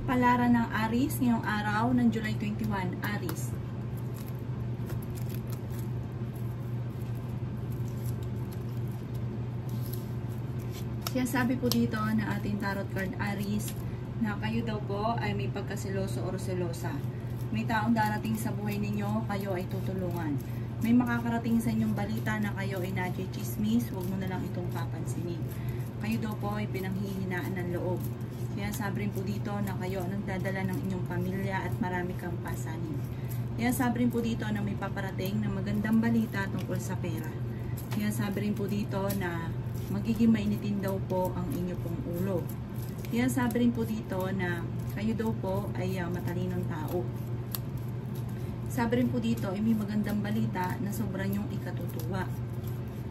Kapalaran ng Aries ngayong araw ng July 21, Aries. Sabi po dito na ating tarot card Aries na kayo daw po ay may pagkasiloso o selosa. May taong darating sa buhay ninyo, kayo ay tutulungan. May makakarating sa inyong balita na kayo ay nadya-chismis, huwag mo na lang itong papansinin. Kayo daw po ay pinanghihinaan ng loob. Kaya sabi rin po dito na kayo ang nagdadala ng inyong pamilya at marami kang pasanin. Kaya sabi rin po dito na may paparating na magandang balita tungkol sa pera. Kaya sabi rin po dito na magiging mainitin daw po ang inyo pong ulo. Kaya sabi rin po dito na kayo daw po ay matalinong tao. Sabi rin po dito ay may magandang balita na sobrang yung ikatutuwa.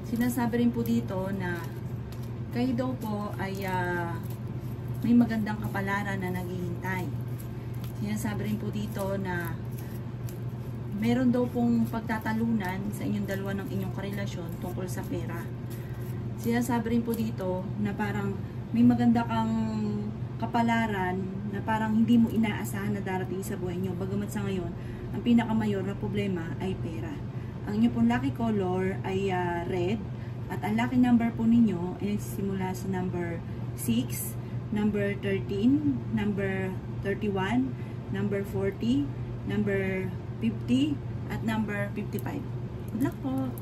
Sinasabi rin po dito na kayo daw po ay may magandang kapalaran na naghihintay. Sinasabi rin po dito na meron daw pong pagtatalunan sa inyong dalawa ng inyong karelasyon tungkol sa pera. Sinasabi rin po dito na parang may maganda kang kapalaran na parang hindi mo inaasahan na darating sa buhay nyo. Bagamat sa ngayon, ang pinakamayor na problema ay pera. Ang inyo pong lucky color ay red at ang lucky number po ninyo ay simula sa number 6, number 13, number 31, number 40, number 50, at number 55. Good luck po!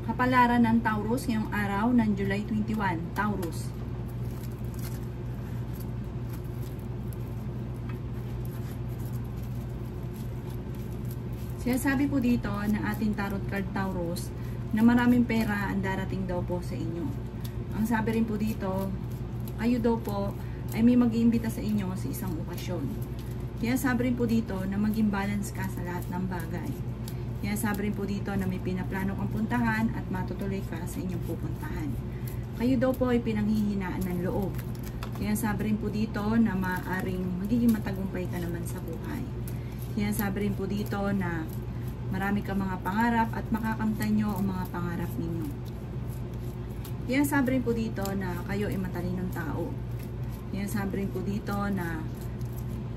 Kapalaran ng Taurus ngayong araw ng July 21, Taurus. Sabi po dito na ating tarot card Taurus na maraming pera ang darating daw po sa inyo. Ang sabi rin po dito, kayo daw po ay may mag-iimbita sa inyo sa isang okasyon. Kaya sabi rin po dito na maging balance ka sa lahat ng bagay. Kaya sabi rin po dito na may pinaplano kang puntahan at matutuloy ka sa inyong pupuntahan. Kayo daw po ay pinanghihinaan ng loob. Kaya sabi rin po dito na maaaring magiging matagumpay ka naman sa buhay. Kaya sabi rin po dito na marami kang mga pangarap at makakamtan nyo ang mga pangarap ninyo. Kaya sabi rin po dito na kayo ay matalinong tao. Kaya sabi rin po dito na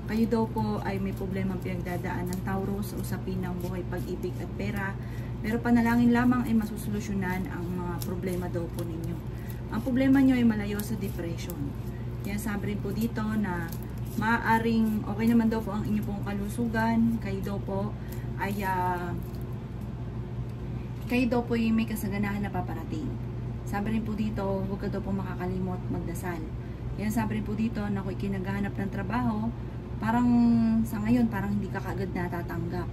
kayo daw po ay may problemang pinagdadaan ng Taurus sa usapin ng buhay, pag-ibig at pera. Pero panalangin lamang ay masusolusyonan ang mga problema daw po ninyo. Ang problema nyo ay malayo sa depression. Kaya sabi rin po dito na maaaring okay naman daw po ang inyo pong kalusugan. Kayo daw po ay may kasaganahan na paparating. Sabi rin po dito, huwag ka daw po makakalimot magdasal. Kaya sabi rin po dito na kung ikinaghahanap ng trabaho, parang sa ngayon, parang hindi ka kaagad natatanggap.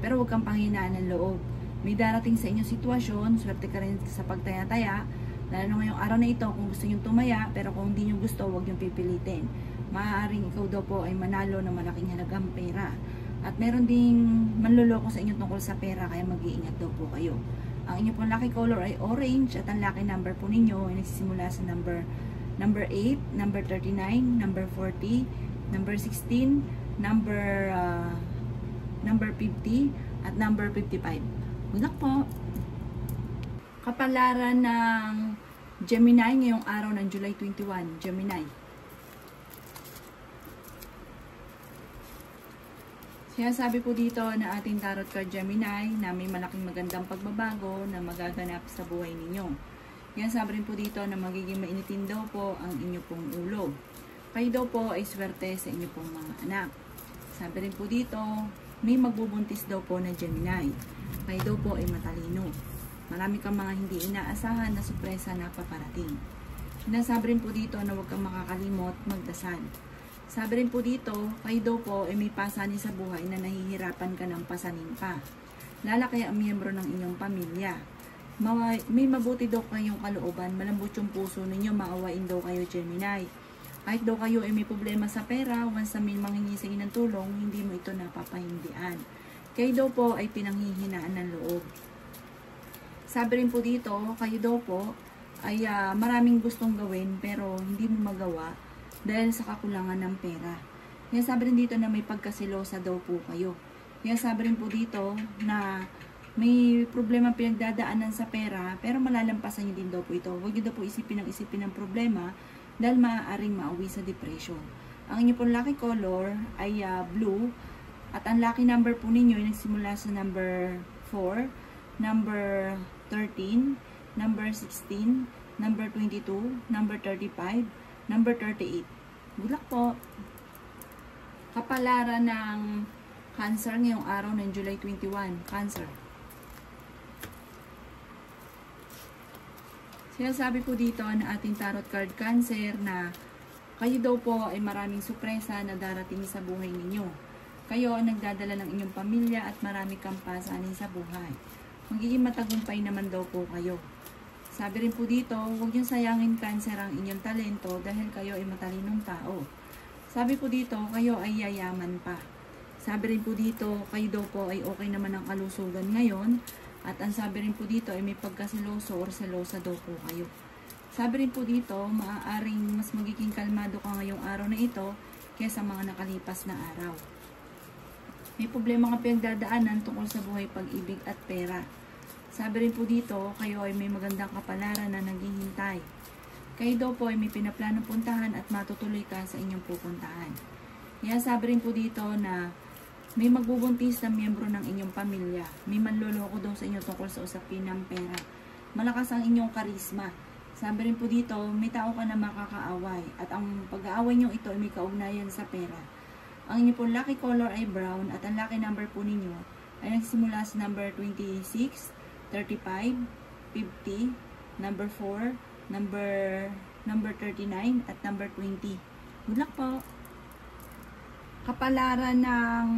Pero huwag kang panghinaan ng loob. May darating sa inyong sitwasyon, swerte ka rin sa pagtaya-taya. Lalo na ngayong araw na ito, kung gusto nyo tumaya, pero kung hindi nyo gusto, huwag nyo pipilitin. Maaaring ikaw daw po ay manalo ng malaking halagang pera. At meron ding manloloko sa inyo tungkol sa pera, kaya mag-iingat daw po kayo. Ang inyo pong lucky color ay orange at ang lucky number po ninyo ay nagsisimula sa number 8, number 39, number 40, number 16, number 50, at number 55. Good luck po! Kapalaran ng Gemini ngayong araw ng July 21, Gemini. Sabi po dito na ating tarot card Gemini na may malaking magandang pagbabago na magaganap sa buhay ninyo. Yan sabi rin po dito na magiging mainitin daw po ang inyo pong ulo. Kayo daw po ay swerte sa inyo pong mga anak. Sabi rin po dito, may magbubuntis daw po na Gemini. Kayo daw po ay matalino. Marami kang mga hindi inaasahan na sorpresa na paparating. Sinasabi rin po dito na huwag kang makakalimot magdasal. Sabi rin po dito, kayo daw po ay may pasanin sa buhay na nahihirapan ka ng pasanin pa. Lalaki ang miyembro ng inyong pamilya. May mabuti daw kayong kalooban, malambot yung puso ninyo, maawain daw kayo Gemini. Kahit daw kayo ay may problema sa pera, once na may manghingi sa inyo ng tulong, hindi mo ito napapahindian. Kayo daw po ay pinanghihinaan ng loob. Sabi rin po dito, kayo daw po ay maraming gustong gawin pero hindi mo magawa dahil sa kakulangan ng pera. Kaya sabi rin dito na may pagkasilosa daw po kayo. Kaya sabi rin po dito na may problema pinagdadaanan sa pera pero malalampasan nyo din daw po ito. Huwag nyo daw po isipin ng problema dahil maaaring maawi sa depression. Ang inyo pong lucky color ay blue. At ang lucky number po ninyo ay nagsimula sa number 4, number 13, number 16, number 22, number 35, number 38. Good luck po! Kapalaran ng Cancer ngayong araw ng July 21. Cancer. Sinasabi po dito na ating tarot card Cancer na kayo daw po ay maraming sorpresa na darating sa buhay ninyo. Kayo ang nagdadala ng inyong pamilya at marami kang pasanin sa buhay. Magiging matagumpay naman daw po kayo. Sabi rin po dito, huwag niyong sayangin Cancer ang inyong talento dahil kayo ay matalinong tao. Sabi po dito, kayo ay yayaman pa. Sabi rin po dito, kayo daw po ay okay naman ang kalusugan ngayon. At ang sabi rin po dito ay may pagkasiloso or selosa daw po kayo. Sabi rin po dito, maaaring mas magiging kalmado ka ngayong araw na ito kaysa mga nakalipas na araw. May problema ka pinagdadaanan tungkol sa buhay, pag-ibig at pera. Sabi rin po dito, kayo ay may magandang kapalaran na naghihintay. Kayo daw po ay may pinaplanong puntahan at matutuloy ka sa inyong pupuntahan. Kaya sabi rin po dito na may magbubuntis na miyembro ng inyong pamilya. May manloloko daw sa inyo tungkol sa usapin ng pera. Malakas ang inyong karisma. Sabi rin po dito, may tao ka na makakaaway. At ang pag-aaway nyo ito ay may kaugnayan sa pera. Ang inyo po lucky color ay brown. At ang lucky number po ninyo ay nagsimula sa number 26, 35, 50, number 4, number 39, at number 20. Good luck po! Kapalaran ng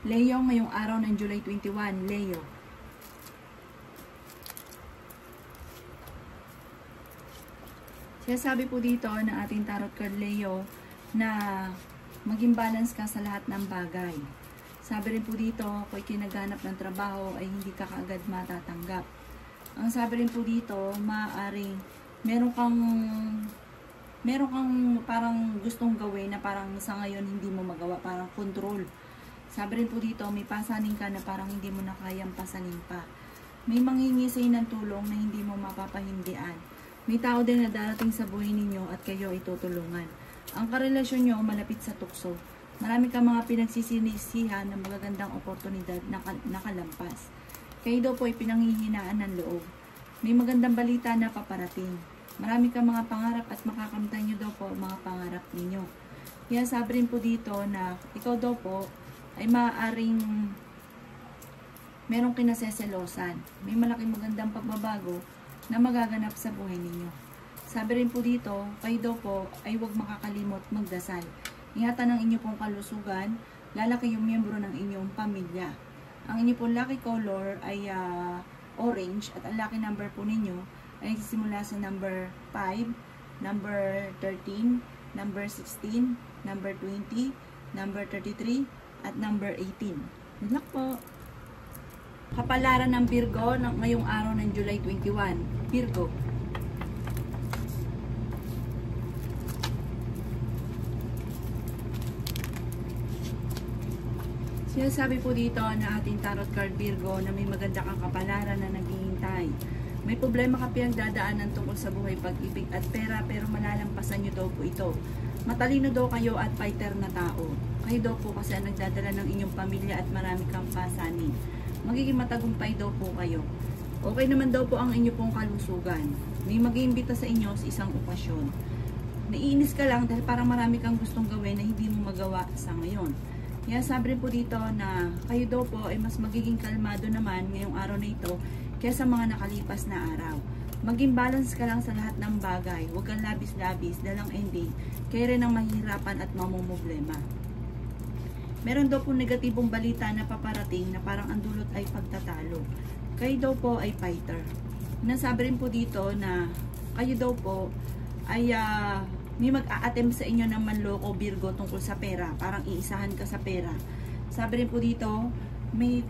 Leo ngayong araw ng July 21. Leo. Sinasabi po dito na ating tarot card Leo na maging balance ka sa lahat ng bagay. Sabi rin po dito, kung kinaganap ng trabaho ay hindi ka kaagad matatanggap. Ang sabi rin po dito, maaaring meron kang parang gustong gawin na parang sa ngayon hindi mo magawa, parang control. Sabi rin po dito, may pasanin ka na parang hindi mo na kayang pasanin pa. May manghingi sa'yo ng tulong na hindi mo mapapahindian. May tao din na darating sa buhay ninyo at kayo ay tutulungan. Ang karelasyon nyo malapit sa tukso. Marami ka mga pinagsisinisihan ng magagandang oportunidad na nakalampas. Kayo daw po ay pinanghihinaan ng loob. May magandang balita na paparating. Marami kang mga pangarap at makakamtan nyo daw po mga pangarap ninyo. Kaya sabi rin po dito na ikaw daw po ay maaaring merong kinaseselosan. May malaking magandang pagbabago na magaganap sa buhay ninyo. Sabi rin po dito, kayo daw po ay huwag makakalimot magdasal. Ingatan ang inyo pong kalusugan, lalaki yung miyembro ng inyong pamilya. Ang inyo pong lucky color ay orange at ang lucky number po ninyo ay nagsisimula sa number 5, number 13, number 16, number 20, number 33, at number 18. Good luck po! Kapalaran ng Virgo ngayong araw ng July 21. Virgo. Sinasabi po dito na ating tarot card Virgo na may maganda kang kapalaran na naghihintay. May problema ka pinagdadaanan tungkol sa buhay, pag-ibig at pera pero malalampasan nyo daw po ito. Matalino daw kayo at fighter na tao. Kayo daw po kasi ang nagdadala ng inyong pamilya at marami kang pasanin. Magiging matagumpay daw po kayo. Okay naman daw po ang inyo pong kalusugan. May mag-iimbita sa inyo sa isang okasyon. Naiinis ka lang dahil parang marami kang gustong gawin na hindi mo magawa sa ngayon. Kaya sabi rin po dito na kayo daw po ay mas magiging kalmado naman ngayong araw na ito kaysa mga nakalipas na araw. Maging balance ka lang sa lahat ng bagay. Huwag kang labis-labis, dalang ending. Kaya rin ang mahihirapan at mamumblema. Meron daw po negatibong balita na paparating na parang ang dulot ay pagtatalo. Kayo daw po ay fighter. Nasabi rin po dito na kayo daw po ay may mag-a-attempt sa inyo ng manloko Virgo tungkol sa pera. Parang iisahan ka sa pera. Sabi rin po dito, may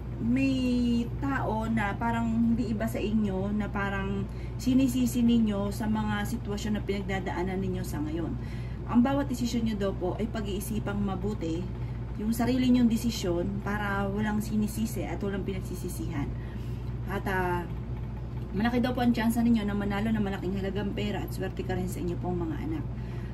tao na parang hindi iba sa inyo na parang sinisisi ninyo sa mga sitwasyon na pinagdadaanan ninyo sa ngayon. Ang bawat desisyon nyo daw po ay pag-iisipang mabuti yung sarili nyong desisyon para walang sinisisi at walang pinagsisisihan. At malaki daw po ang tsansa ninyo na manalo na malaking halagang pera at swerte ka rin sa inyo pong mga anak.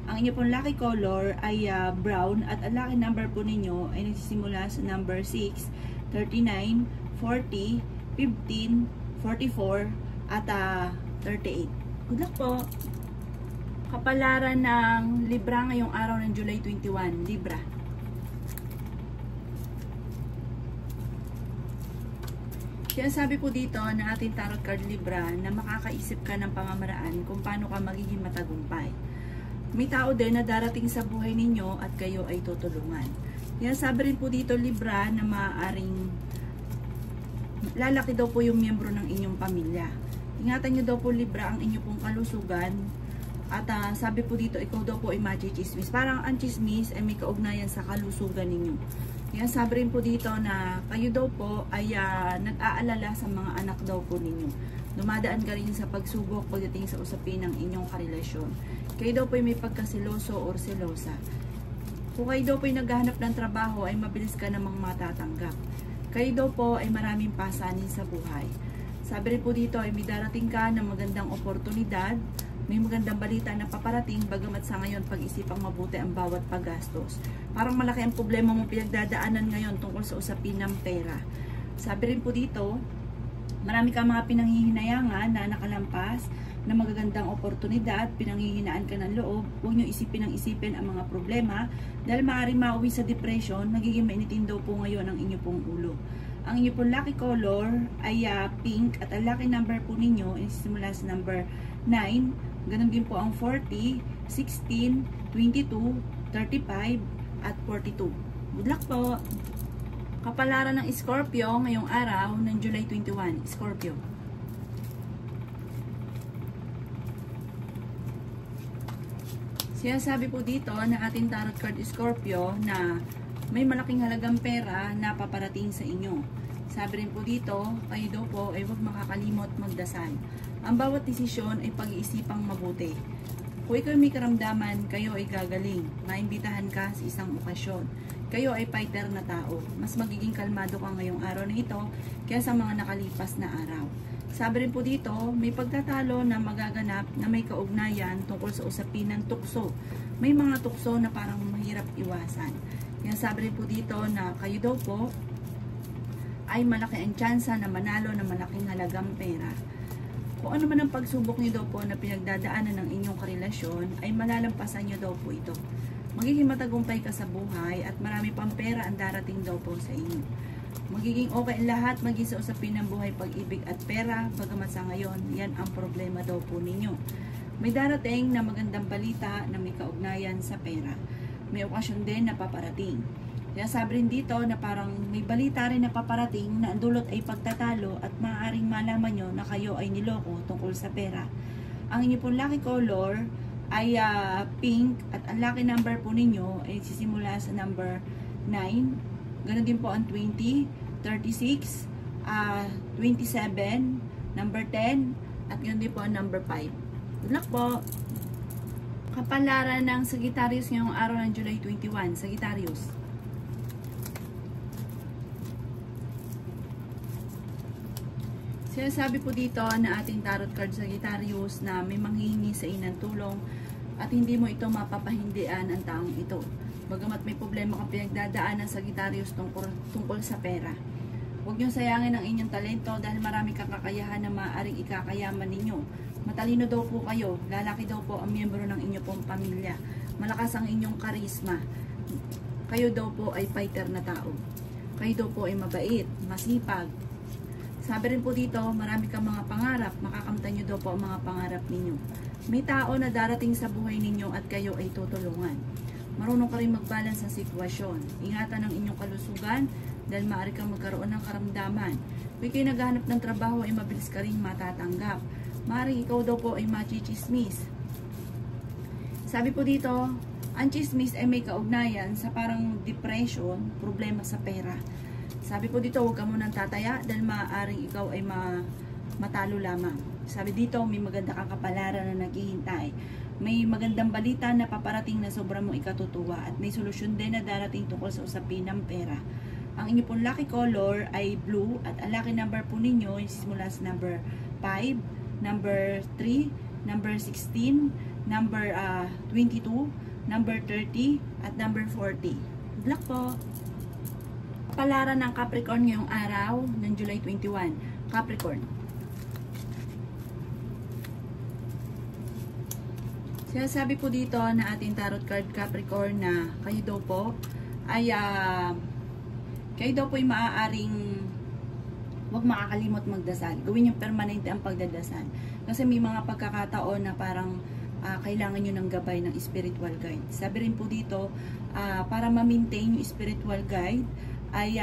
Ang inyo pong lucky color ay brown at ang lucky number po ninyo ay nagsisimula sa number 6, 39, 40, 15, 44 at 38. Good luck po! Kapalaran ng Libra ngayong araw ng July 21. Libra. Kaya sabi po dito na ating tarot card Libra na makakaisip ka ng pamamaraan kung paano ka magiging matagumpay. May tao din na darating sa buhay ninyo at kayo ay tutulungan. Kaya sabi rin po dito Libra na maaaring lalaki daw po yung miyembro ng inyong pamilya. Ingatan nyo daw po Libra ang inyong pong kalusugan. At sabi po dito, ikaw daw po ay machismis. Parang ang chismis ay may kaugnayan sa kalusugan ninyo. Kaya sabi rin po dito na kayo daw po ay nag-aalala sa mga anak daw po ninyo. Dumadaan ka rin sa pagsubok pagdating sa usapin ng inyong karelasyon. Kayo daw po ay may pagkasiloso or selosa. Kung kayo daw po ay naghahanap ng trabaho ay mabilis ka namang matatanggap. Kayo daw po ay maraming pasanin sa buhay. Sabi rin po dito ay may darating ka ng magandang oportunidad. May magandang balita na paparating bagamat sa ngayon pag-isipang mabuti ang bawat paggastos. Parang malaki ang problema mong pinagdadaanan ngayon tungkol sa usapin ng pera. Sabi rin po dito, marami kang mga pinanghihinayangan na nakalampas na magagandang oportunidad, pinanghihinaan ka ng loob, huwag nyo isipin ang isipin ang mga problema dahil maaaring mauwi sa depression, nagiging mainitin daw po ngayon ang inyo pong ulo. Ang inyo pong lucky color ay pink at ang lucky number po ninyo ay simula sa number 9. Ganun din po ang 40, 16, 22, 35, at 42. Good luck po! Kapalaran ng Scorpio ngayong araw ng July 21. Scorpio. Sinasabi po dito na ating tarot card Scorpio na may malaking halagang pera na paparating sa inyo. Sabi rin po dito, kayo daw po ay huwag makakalimot magdasal. Ang bawat desisyon ay pag-iisipang mabuti. Kung ikaw may karamdaman, kayo ay gagaling. Maimbitahan ka sa isang okasyon. Kayo ay fighter na tao. Mas magiging kalmado ka ngayong araw na ito kaysa sa mga nakalipas na araw. Sabi rin po dito, may pagtatalo na magaganap na may kaugnayan tungkol sa usapin ng tukso. May mga tukso na parang mahirap iwasan. Kaya sabi rin po dito na kayo daw po ay malaki ang tsansa na manalo ng malaking halagang pera. Kung ano man ang pagsubok niyo daw po na pinagdadaanan ng inyong karelasyon, ay malalampasan niyo daw po ito. Magiging matagumpay ka sa buhay at marami pang pera ang darating daw po sa inyo. Magiging okay ang lahat maging sa usapin ng buhay, pag-ibig at pera, bagamat sa ngayon, yan ang problema daw po ninyo. May darating na magandang balita na may kaugnayan sa pera. May okasyon din na paparating. Kaya sabi rin dito na parang may balita rin na paparating na ang dulot ay pagtatalo at maaaring malaman nyo na kayo ay niloko tungkol sa pera. Ang inyo pong lucky color ay pink at ang lucky number po ninyo ay sisimula sa number 9. Ganon din po ang 20, 36, 27, number 10 at ganon din po ang number 5. Good luck po! Kapalaran ng Sagittarius ngayong araw ng July 21. Sagittarius. Sinasabi po dito na ating tarot card Sagittarius na may manghihingi sa inang tulong at hindi mo ito mapapahindian ang taong ito. Bagamat may problema kang pinagdadaan ng Sagittarius tungkol sa pera. Huwag niyong sayangin ang inyong talento dahil marami kang kakayahan na maaaring ikakayaman ninyo. Matalino daw po kayo, lalaki daw po ang miyembro ng inyong pong pamilya. Malakas ang inyong karisma. Kayo daw po ay fighter na tao. Kayo daw po ay mabait, masipag. Sabi rin po dito, marami kang mga pangarap, makakamtan nyo daw po ang mga pangarap ninyo. May tao na darating sa buhay ninyo at kayo ay tutulungan. Marunong ka rin mag-balance sa sitwasyon. Ingatan ang inyong kalusugan dahil maaari kang magkaroon ng karamdaman. Kung kayo naghahanap ng trabaho ay mabilis ka rin matatanggap. Maaari ikaw daw po ay machismis. Sabi po dito, ang chismis ay may kaugnayan sa parang depression, problema sa pera. Sabi po dito, huwag ka munang tataya dahil maaaring ikaw ay matalo lamang. Sabi dito, may maganda kang kapalaran na naghihintay. May magandang balita na paparating na sobrang mong ikatutuwa at may solusyon din na darating tungkol sa usapin ng pera. Ang inyo pong lucky color ay blue at ang lucky number po ninyo ay simula sa number 5, number 3, number 16, number 22, number 30, at number 40. Good luck po! Kapalaran ng Capricorn ngayong araw ng July 21. Capricorn. Sinasabi po dito na ating tarot card Capricorn na kayo daw po ay maaaring huwag makakalimot magdasal. Gawin yung permanente ang pagdadasal. Kasi may mga pagkakataon na parang kailangan nyo ng gabay ng spiritual guide. Sabi rin po dito, para ma-maintain yung spiritual guide ay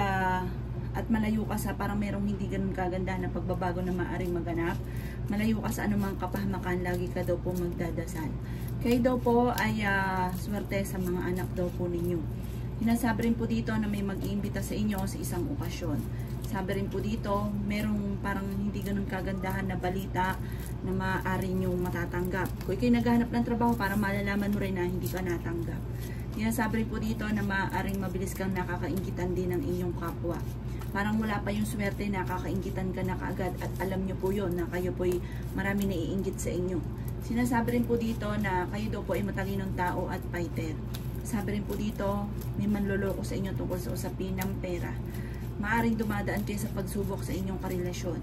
at malayo ka sa parang merong hindi ganun kaganda na pagbabago na maaaring maganap. Malayo ka sa anumang kapahamakan, lagi ka daw po magdadasal. Kayo daw po ay swerte sa mga anak daw po ninyo. Hinasabi rin po dito na may mag-iimbita sa inyo sa isang okasyon. Sabi rin po dito, merong parang hindi ganun kagandahan na balita na maaari nyo matatanggap. Kung ikaw'y naghahanap ng trabaho, para malalaman mo rin na hindi ka natanggap. Hinasabi rin po dito na maaaring mabilis kang nakakainggitan din ng inyong kapwa. Parang wala pa yung swerte, nakakainggitan ka na kaagad at alam nyo po yun na kayo po'y marami naiinggit sa inyo. Sinasabi rin po dito na kayo daw po ay matalinong tao at fighter. Sabi rin po dito, may manloloko sa inyo tungkol sa usapin ng pera. Maaring dumadaan kayo sa pagsubok sa inyong karelasyon.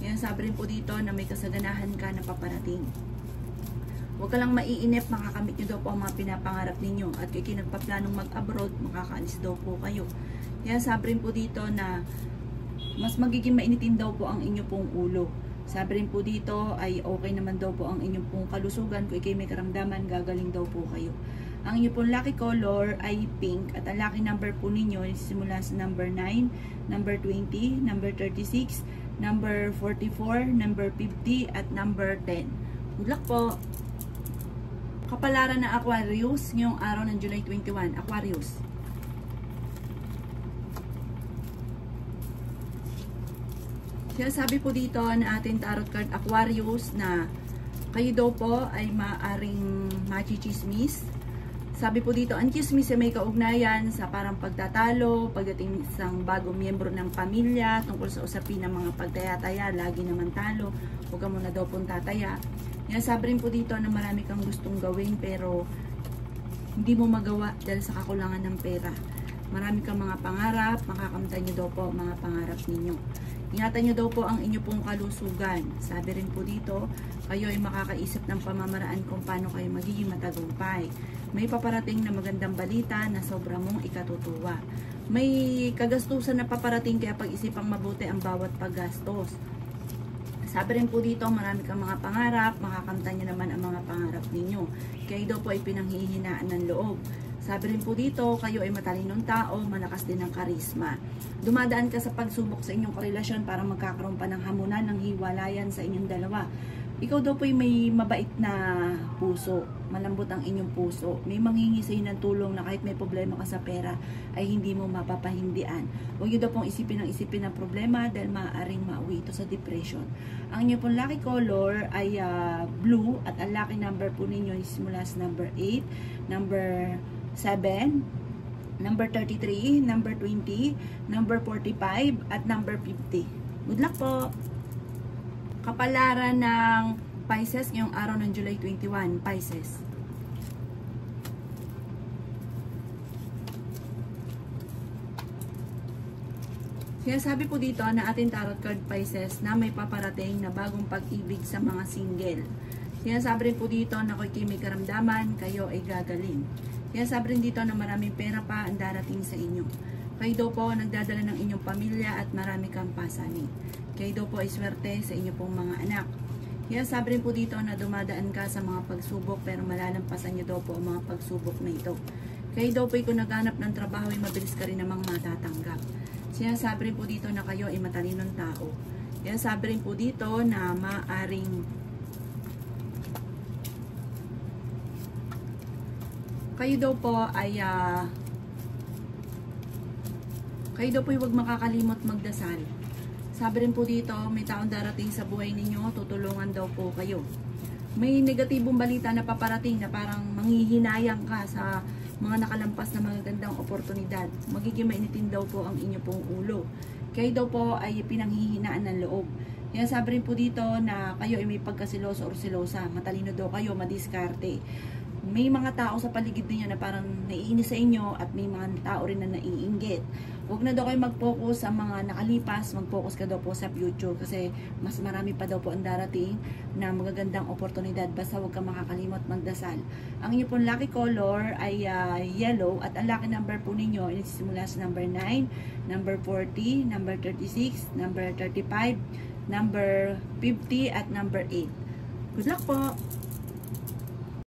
Yan, sabi rin po dito na may kasaganahan ka na paparating. Huwag ka lang maiinip, makakamit nyo daw po ang mga pinapangarap ninyo. At kung kayo nagpaplanong mag-abroad, makakaalis daw po kayo. Yan, sabi rin po dito na mas magiging mainitin daw po ang inyo pong ulo. Sabi rin po dito ay okay naman daw po ang inyong pong kalusugan. Kung kayo may karamdaman, gagaling daw po kayo. Ang inyong pong lucky color ay pink at ang lucky number po ninyo ay simula sa number 9, number 20, number 36, number 44, number 50 at number 10. Good luck po! Kapalaran na Aquarius ngayong araw ng July 21. Aquarius. Sinasabi po dito na ating tarot card Aquarius na kayo daw po ay maaring machichismis. Sabi po dito, ang chismis ay may kaugnayan sa parang pagtatalo, pagdating isang bagong miyembro ng pamilya, tungkol sa usapin ng mga pagtaya-taya, lagi naman talo, huwag ka muna daw pong tataya. Yan, sabi rin po dito na marami kang gustong gawin pero hindi mo magawa dahil sa kakulangan ng pera. Marami kang mga pangarap, makakamtan nyo daw po mga pangarap ninyo. Ingatan nyo daw po ang inyo pong kalusugan. Sabi rin po dito, kayo ay makakaisip ng pamamaraan kung paano kayo magiging matagumpay. May paparating na magandang balita na sobra mong ikatutuwa. May kagastusan na paparating kaya pag-isipang mabuti ang bawat paggastos. Sabi rin po dito, marami kang mga pangarap, makakamtan nyo naman ang mga pangarap ninyo. Kayo daw po ay pinanghihinaan ng loob. Sabi rin po dito, kayo ay matalinong tao, malakas din ang karisma. Dumadaan ka sa pagsubok sa inyong karelasyon para magkakaroon pa ng hamunan, ng hiwalayan sa inyong dalawa. Ikaw daw po ay may mabait na puso, malambot ang inyong puso. May manghingi sa inyo ng tulong na kahit may problema ka sa pera ay hindi mo mapapahindian. Huwag nyo daw pong isipin ng problema dahil maaaring mauwi ito sa depression. Ang inyo pong lucky color ay blue at ang lucky number po ninyo is mula sa number 8, number 7, number 33, number 20, number 45, at number 50. Good luck po! Kapalaran ng Pisces ngayong araw ng July 21, Pisces. Sinasabi po dito na ating tarot card Pisces na may paparating na bagong pag-ibig sa mga single. Sinasabi rin po dito na kung may karamdaman, kayo ay gagaling. Sinasabi rin dito na maraming pera pa ang darating sa inyo. Kayo daw po nagdadala ng inyong pamilya at marami kang pasanin. Kayo daw po ay swerte sa inyo pong mga anak. Kaya sabi rin po dito na dumadaan ka sa mga pagsubok pero malalampasan nyo daw po ang mga pagsubok na ito. Kayo daw po ay kung naghanap ng trabaho ay mabilis ka rin namang matatanggap. Sinasabi rin po dito na kayo ay matalinong tao. Kaya sabi rin po dito na maaring kayo daw po ay huwag makakalimot magdasal. Sabi rin po dito, may taong darating sa buhay ninyo, tutulungan daw po kayo. May negatibong balita na paparating na parang manghihinayang ka sa mga nakalampas na magagandang oportunidad. Magiging mainitin daw po ang inyo pong ulo. Kayo daw po ay pinanghihinaan ng loob. Kaya sabi rin po dito na kayo ay may pagkasiloso or silosa. Matalino daw kayo, madiskarte. May mga tao sa paligid niyo na parang naiinis sa inyo at may mga tao rin na naiinggit. Huwag na daw kayo mag-focus sa mga nakalipas, mag-focus ka daw po sa future kasi mas marami pa daw po ang darating na magagandang oportunidad. Basta huwag ka makakalimot magdasal. Ang inyo pong lucky color ay yellow at ang lucky number po ninyo ay nagsisimula sa number 9, number 40, number 36, number 35, number 50 at number 8. Good luck po!